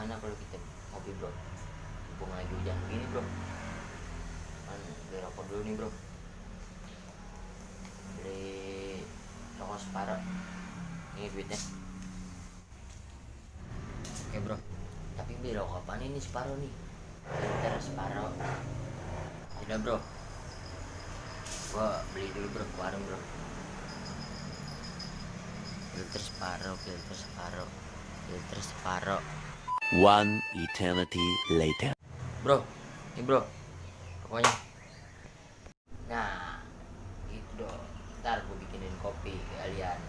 Gimana kalau kita ngopi bro, mumpung lagi hujan begini bro. Kan beli rokok dulu nih bro, beli rokok separuh, ini duitnya. Oke bro, tapi beli rokok apa ini separuh nih, filter separuh. Tidak bro, gua beli dulu bro ke warung bro. Filter separuh, filter separuh, filter separuh. One eternity later. Bro, ini bro, pokoknya. Nah, itu dong. Ntar gue bikinin kopi ke kalian.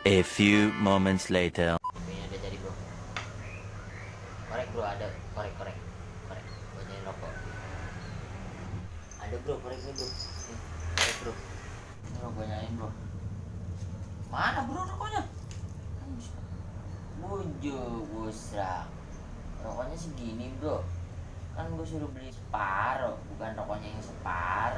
A few moments later. Kopinya udah jadi bro. Korek bro, ada korek korek korek. Gue nyalain rokok. Ada bro korek nih bro. Nih, korek bro. Ini bro gue nyalain bro. Mana bro rokoknya? Bujuk, busrak. Rokoknya segini bro. Kan gue suruh beli separuh, bukan rokoknya yang separuh.